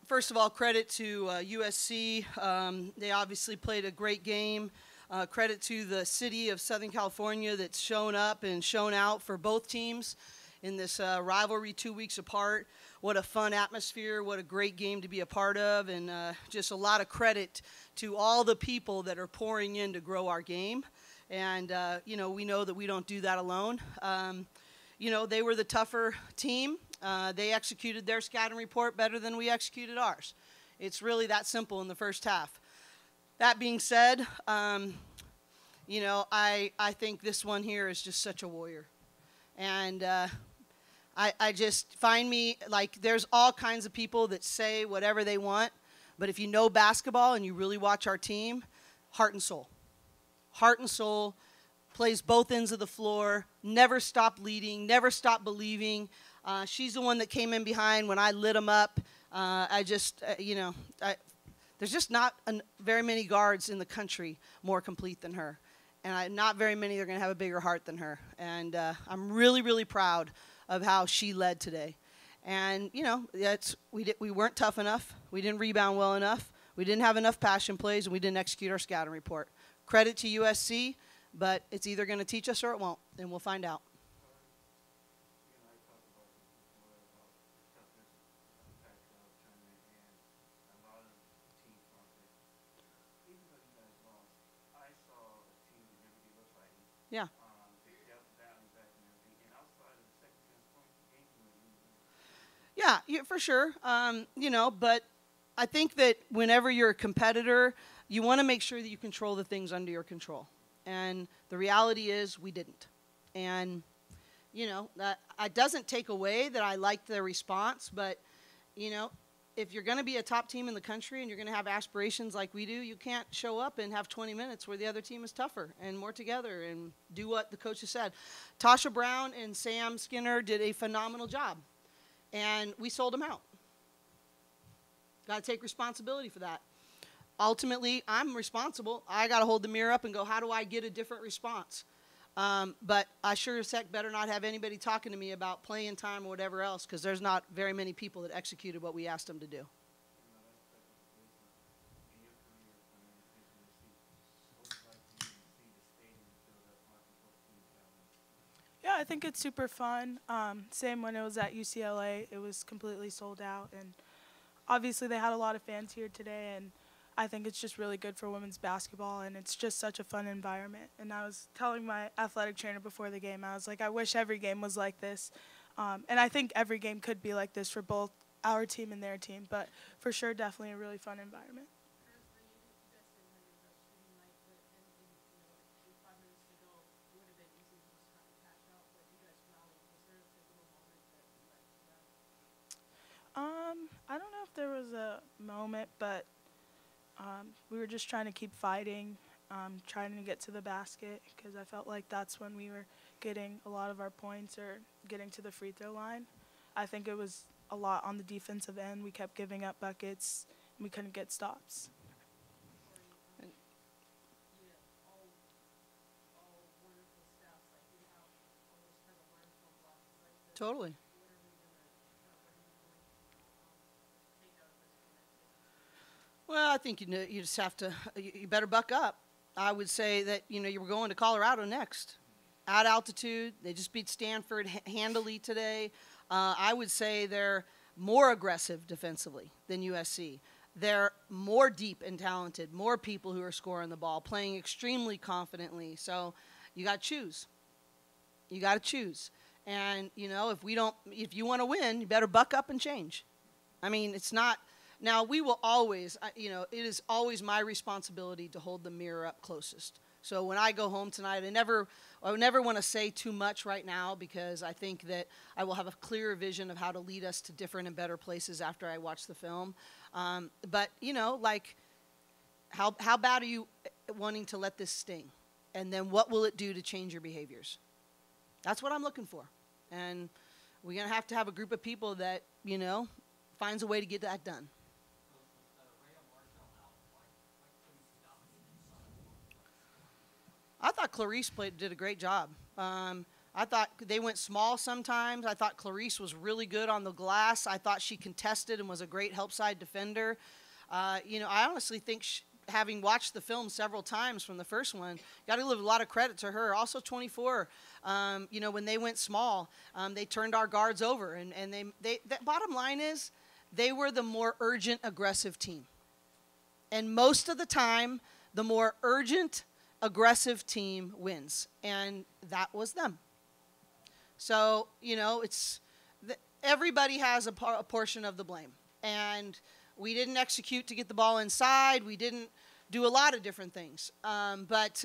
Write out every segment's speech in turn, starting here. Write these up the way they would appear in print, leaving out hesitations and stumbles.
First of all, credit to USC. They obviously played a great game. Credit to the city of Southern California that's shown up and shown out for both teams in this rivalry 2 weeks apart. What a fun atmosphere. What a great game to be a part of. And just a lot of credit to all the people that are pouring in to grow our game. And, we know that we don't do that alone. They were the tougher team. They executed their scouting report better than we executed ours. It's really that simple in the first half. That being said, I think this one here is just such a warrior. And I just find me, like, there's all kinds of people that say whatever they want, but if you know basketball and you really watch our team, heart and soul. Heart and soul, plays both ends of the floor, never stopped leading, never stopped believing. She's the one that came in behind when I lit them up. There's just not very many guards in the country more complete than her. And not very many are going to have a bigger heart than her. And I'm really, really proud of how she led today. And, we weren't tough enough. We didn't rebound well enough. We didn't have enough passion plays, and we didn't execute our scouting report. Credit to USC, but it's either going to teach us or it won't, and we'll find out. Yeah. Yeah, for sure. But I think that whenever you're a competitor, you want to make sure that you control the things under your control. And the reality is we didn't. And, that it doesn't take away that I liked their response, but, if you're going to be a top team in the country and you're going to have aspirations like we do, you can't show up and have 20 minutes where the other team is tougher and more together and do what the coaches said. Tasha Brown and Sam Skinner did a phenomenal job, and we sold them out. Got to take responsibility for that. Ultimately, I'm responsible. I got to hold the mirror up and go, how do I get a different response? But I sure as heck better not have anybody talking to me about playing time or whatever else, because there's not very many people that executed what we asked them to do. Yeah, I think it's super fun. Same when it was at UCLA, it was completely sold out. And obviously they had a lot of fans here today, and I think it's just really good for women's basketball, and it's just such a fun environment. And I was telling my athletic trainer before the game, I was like, I wish every game was like this. And I think every game could be like this for both our team and their team, but for sure, definitely a really fun environment. I don't know if there was a moment, but we were just trying to keep fighting, trying to get to the basket, because I felt like that's when we were getting a lot of our points or getting to the free throw line. I think it was a lot on the defensive end. We kept giving up buckets, and we couldn't get stops. Totally. Well, I think you just have to, you better buck up. I would say that, you were going to Colorado next. At altitude, they just beat Stanford handily today. I would say they're more aggressive defensively than USC. They're more deep and talented, more people who are scoring the ball, playing extremely confidently. So you got to choose. You got to choose. And, if you want to win, you better buck up and change. I mean, it's not. Now, we will always, it is always my responsibility to hold the mirror up closest. So when I go home tonight, I would never want to say too much right now, because I think that I will have a clearer vision of how to lead us to different and better places after I watch the film. But, how bad are you wanting to let this sting? And then what will it do to change your behaviors? That's what I'm looking for. And we're going to have a group of people that, finds a way to get that done. I thought Clarice did a great job. I I thought they went small sometimes. I thought Clarice was really good on the glass. I thought she contested and was a great help side defender. I honestly think having watched the film several times from the first one, got to give a lot of credit to her. Also 24, when they went small, they turned our guards over. And the bottom line is they were the more urgent, aggressive team. And most of the time, the more urgent, aggressive team wins. And that was them. So, everybody has a portion of the blame. And we didn't execute to get the ball inside. We didn't do a lot of different things. But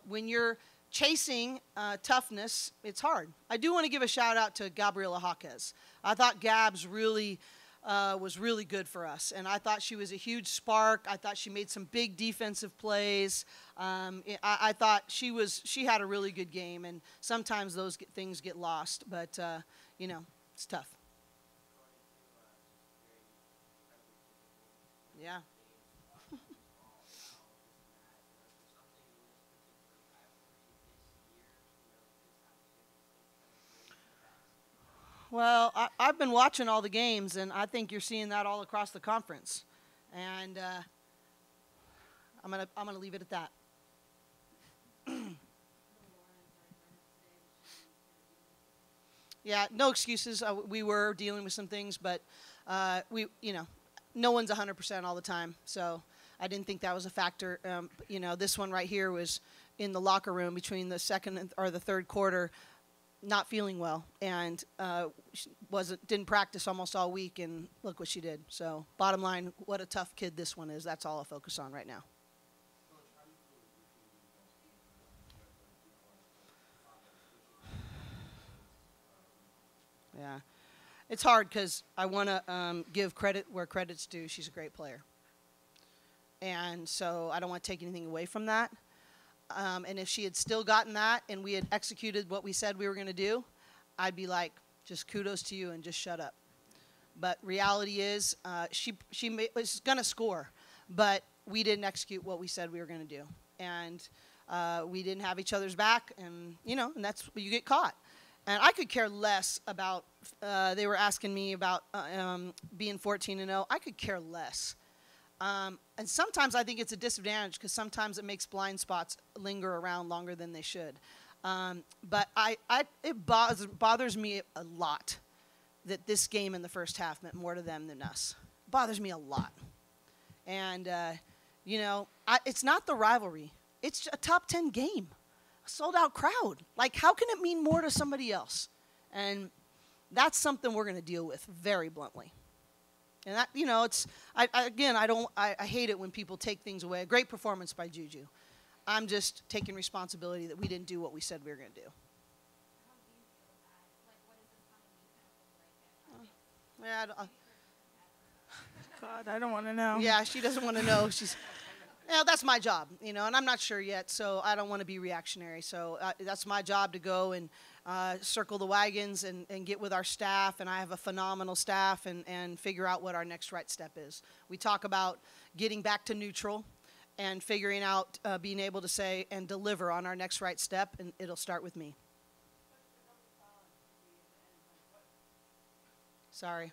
when you're chasing toughness, it's hard. I do want to give a shout out to Gabriela Jaquez. I thought Gabs really was really good for us. And I thought she was a huge spark. I thought she made some big defensive plays. I thought she had a really good game. And sometimes those things get lost. But, it's tough. Yeah. Well, I've been watching all the games, and I think you're seeing that all across the conference. And I'm gonna leave it at that. Yeah, no excuses. We were dealing with some things, but no one's 100% all the time. So I didn't think that was a factor. This one right here was in the locker room between the second or the third quarter, not feeling well, and didn't practice almost all week, and look what she did. So bottom line, what a tough kid this one is. That's all I'll focus on right now. Yeah. It's hard because I want to give credit where credit's due. She's a great player. And so I don't want to take anything away from that. And if she had still gotten that and we had executed what we said we were going to do, I'd be like, just kudos to you and just shut up. But reality is she was going to score, but we didn't execute what we said we were going to do. And we didn't have each other's back, and, and that's where you get caught. And I could care less about, they were asking me about being 14-0. I could care less. And sometimes I think it's a disadvantage because sometimes it makes blind spots linger around longer than they should. But it bothers me a lot that this game in the first half meant more to them than us. It bothers me a lot. And, it's not the rivalry. It's a top 10 game. Sold-out crowd. Like, how can it mean more to somebody else? And that's something we're going to deal with very bluntly. And that, I hate it when people take things away. A great performance by Juju. I'm just taking responsibility that we didn't do what we said we were going to do. God, I don't want to know. Yeah, she doesn't want to know. That's my job, and I'm not sure yet, so I don't want to be reactionary. So that's my job to go and circle the wagons and get with our staff, and I have a phenomenal staff, and figure out what our next right step is. We talk about getting back to neutral and figuring out being able to say and deliver on our next right step, and it'll start with me. Sorry.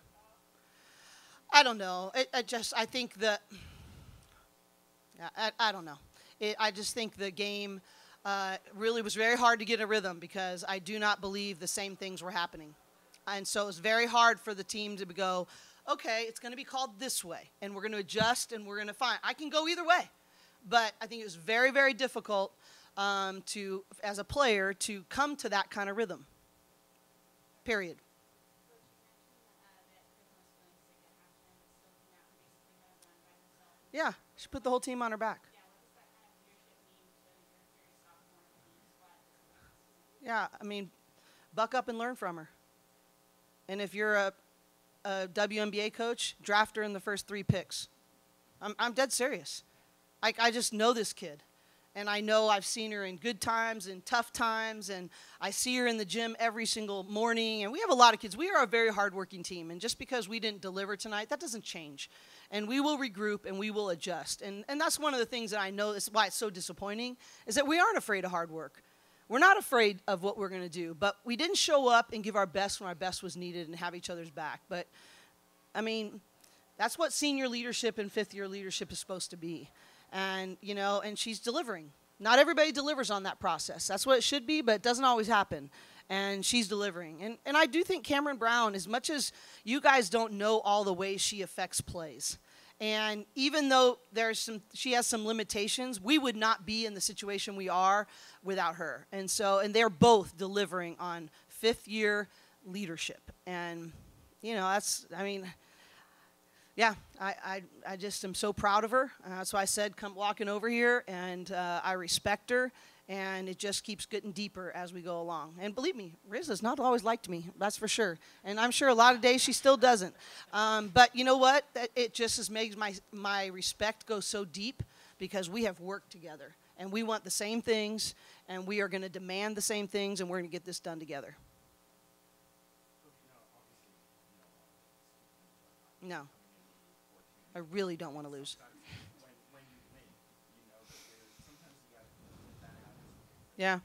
I don't know. I think that... I don't know. I just think the game really was very hard to get a rhythm because I do not believe the same things were happening. And so it was very hard for the team to go, okay, it's going to be called this way, and we're going to adjust, and we're going to find. I can go either way. But I think it was very, very difficult as a player, to come to that kind of rhythm, period. Yeah, she put the whole team on her back. Yeah, buck up and learn from her. And if you're a WNBA coach, draft her in the first 3 picks. I'm dead serious. I just know this kid. And I know I've seen her in good times and tough times, and I see her in the gym every single morning. And we have a lot of kids. We are a very hardworking team, and just because we didn't deliver tonight, that doesn't change. And we will regroup, and we will adjust. And that's one of the things that I know is why it's so disappointing, is that we aren't afraid of hard work. we're not afraid of what we're going to do, but we didn't show up and give our best when our best was needed and have each other's back. But, I mean, that's what senior leadership and fifth-year leadership is supposed to be. And, you know, and she's delivering. Not everybody delivers on that process. That's what it should be, but it doesn't always happen. And she's delivering. And I do think Cameron Brown, as much as you guys don't know all the ways she affects plays, and even though she has some limitations, we would not be in the situation we are without her. And they're both delivering on fifth-year leadership. And, you know, yeah, I just am so proud of her. That's why I said come walking over here, and I respect her. And it just keeps getting deeper as we go along. And believe me, Riz has not always liked me, that's for sure. And I'm sure a lot of days she still doesn't. But you know what? It just makes my respect go so deep because we have worked together. And we want the same things, and we are going to demand the same things, and we're going to get this done together. No. I really don't want to lose. Yeah.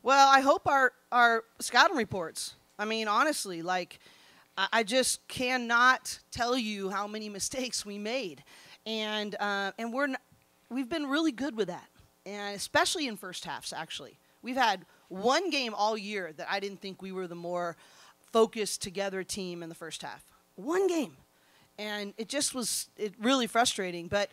Well, I hope our scouting reports. I mean, honestly, like, I just cannot tell you how many mistakes we made, and we've been really good with that, and especially in first halves. Actually, we've had one game all year that I didn't think we were the more focused together team in the first half. One game. And it just was really frustrating. But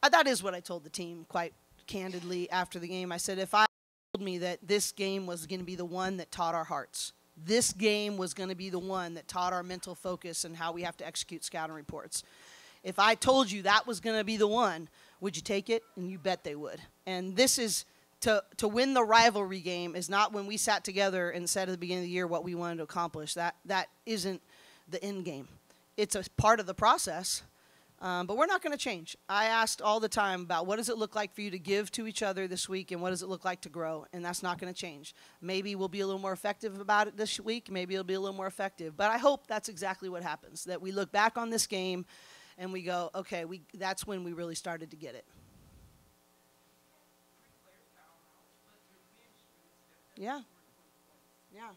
that is what I told the team quite candidly after the game. I said, if I told me that this game was going to be the one that taught our hearts, this game was going to be the one that taught our mental focus and how we have to execute scouting reports. If I told you that was going to be the one, would you take it? And you bet they would. And this is to win the rivalry game is not when we sat together and said at the beginning of the year what we wanted to accomplish. That isn't the end game. It's a part of the process, but we're not going to change. I asked all the time about what does it look like for you to give to each other this week and what does it look like to grow, and that's not going to change. Maybe we'll be a little more effective about it this week. Maybe it'll be a little more effective. But I hope that's exactly what happens, that we look back on this game and we go, okay, that's when we really started to get it. Yeah. Yeah.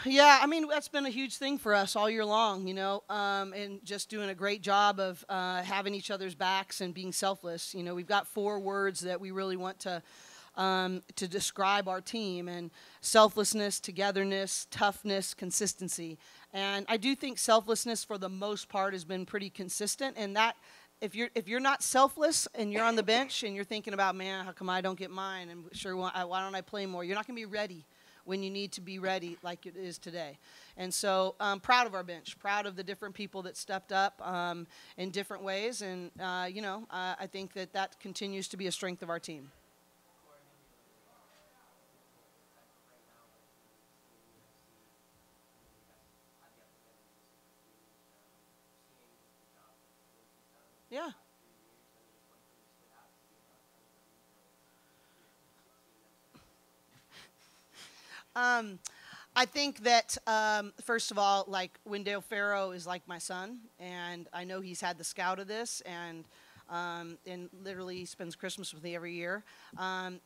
Yeah, I mean, that's been a huge thing for us all year long, you know, and just doing a great job of having each other's backs and being selfless. You know, we've got 4 words that we really want to describe our team, and selflessness, togetherness, toughness, consistency. And I do think selflessness for the most part has been pretty consistent, and that if you're not selfless and you're on the bench and you're thinking about, man, how come I don't get mine, and sure, why don't I play more? You're not going to be ready when you need to be ready like it is today. And so I'm proud of our bench, proud of the different people that stepped up in different ways. And, you know, I think that continues to be a strength of our team. Yeah. I think that, first of all, like, Wendell Farrow is like my son, and I know he's had the scout of this, and literally spends Christmas with me every year.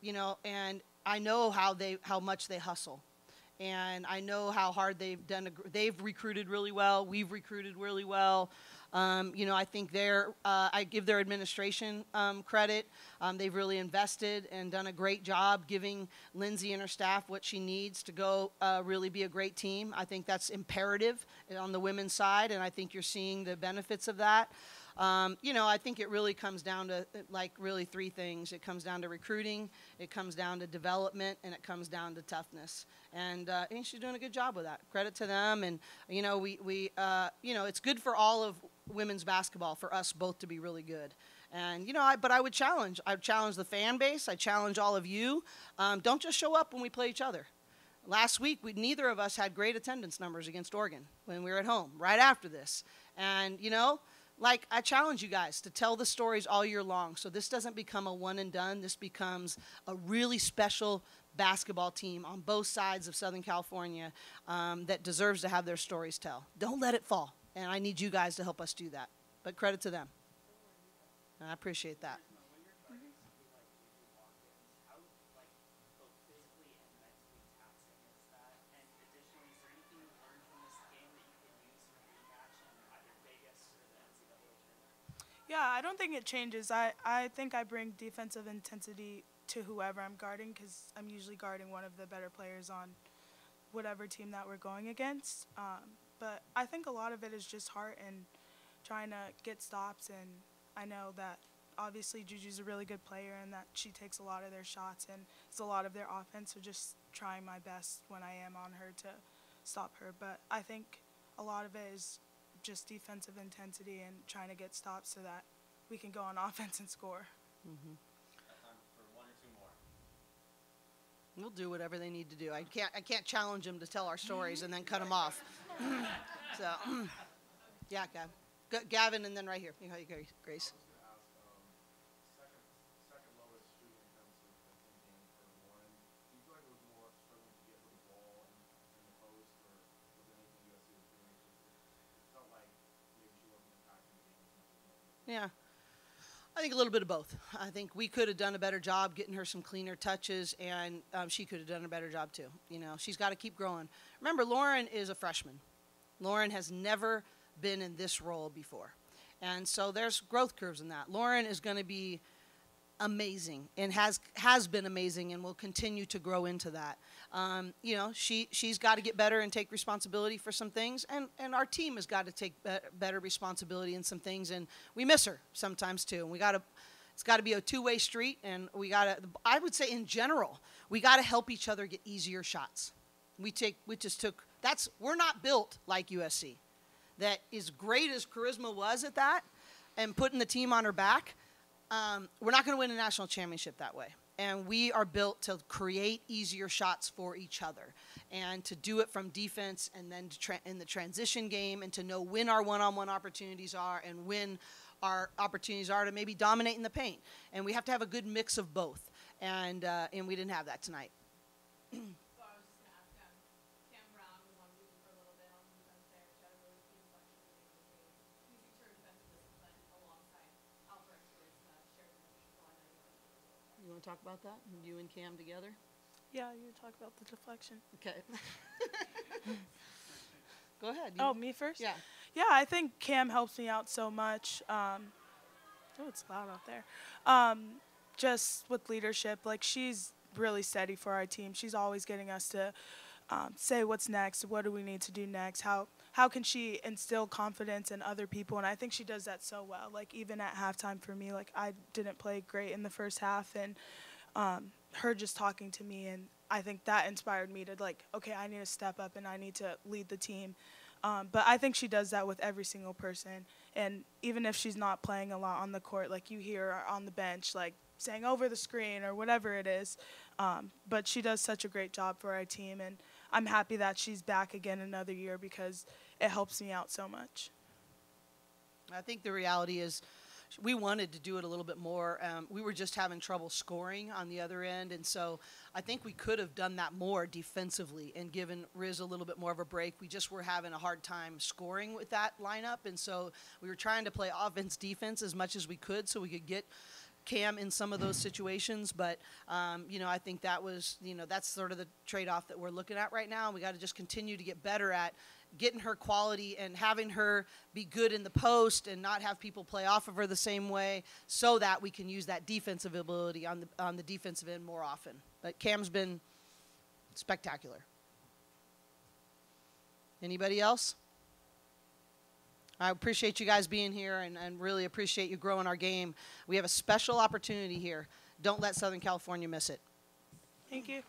You know, and I know how much they hustle. And I know how hard they've done. They've recruited really well. We've recruited really well. You know, I think I give their administration credit. They've really invested and done a great job giving Lindsay and her staff what she needs to go really be a great team. I think that's imperative on the women's side, and I think you're seeing the benefits of that. You know, I think it really comes down to, like, really 3 things. It comes down to recruiting, it comes down to development, and it comes down to toughness. And I think she's doing a good job with that. Credit to them. And, you know, you know, it's good for all of women's basketball for us both to be really good. And, you know, but I would challenge the fan base. I challenge all of you. Don't just show up when we play each other. Last week, neither of us had great attendance numbers against Oregon when we were at home, right after this. And, you know, like, I challenge you guys to tell the stories all year long, so this doesn't become a one and done. This becomes a really special basketball team on both sides of Southern California that deserves to have their stories tell. Don't let it fall. And I need you guys to help us do that. But credit to them. And I appreciate that. Yeah, I don't think it changes. I think I bring defensive intensity to whoever I'm guarding because I'm usually guarding one of the better players on whatever team that we're going against. But I think a lot of it is just heart and trying to get stops. And I know that obviously Juju's a really good player and that she takes a lot of their shots and it's a lot of their offense. So just trying my best when I am on her to stop her. But I think a lot of it is just defensive intensity and trying to get stops so that we can go on offense and score. Got time for one or two more. We'll do whatever they need to do. I can't challenge them to tell our stories and then cut them off. So, yeah, Gavin, and then right here. Grace. Second lowest shooting attempts in game for Lauren. Do you feel like it was more struggling to get her the ball in the post, or was it anything USC was doing? It felt like maybe she wasn't impacting the game as much as normal. Yeah. I think a little bit of both. I think we could have done a better job getting her some cleaner touches, and she could have done a better job too. You know, she's got to keep growing. Remember, Lauren is a freshman. Lauren has never been in this role before. And so there's growth curves in that. Lauren is going to be amazing and has been amazing and will continue to grow into that. You know, she's got to get better and take responsibility for some things, and our team has got to take better responsibility in some things, and we miss her sometimes too. And it's got to be a two-way street, and I would say in general, we got to help each other get easier shots. We're not built like USC. That as great as Charisma was at that and putting the team on her back, we're not going to win a national championship that way. And we are built to create easier shots for each other and to do it from defense and then in the transition game and to know when our one-on-one opportunities are and when our opportunities are to maybe dominate in the paint. And we have to have a good mix of both. And we didn't have that tonight. You want to talk about that? You and Cam together? Yeah, you talk about the deflection. Okay. Go ahead. Oh, me first? Yeah. Yeah, I think Cam helps me out so much. Oh, it's loud out there. Just with leadership, like she's really steady for our team. She's always getting us to say what's next, what do we need to do next, how can she instill confidence in other people, and I think she does that so well. Like even at halftime for me, like I didn't play great in the first half, and her just talking to me, and I think that inspired me to like, okay, I need to step up and I need to lead the team. But I think she does that with every single person, and even if she's not playing a lot on the court, like you hear her on the bench, like saying over the screen or whatever it is. But she does such a great job for our team, and I'm happy that she's back again another year because it helps me out so much. I think the reality is we wanted to do it a little bit more. We were just having trouble scoring on the other end, and so I think we could have done that more defensively and given Riz a little bit more of a break. We just were having a hard time scoring with that lineup, and so we were trying to play offense-defense as much as we could so we could get Cam in some of those situations, but I think that was, that's sort of the trade-off that we're looking at right now. We got to just continue to get better at getting her quality and having her be good in the post and not have people play off of her the same way, so that we can use that defensive ability on the defensive end more often. But Cam's been spectacular. Anybody else? I appreciate you guys being here and really appreciate you growing our game. We have a special opportunity here. Don't let Southern California miss it. Thank you.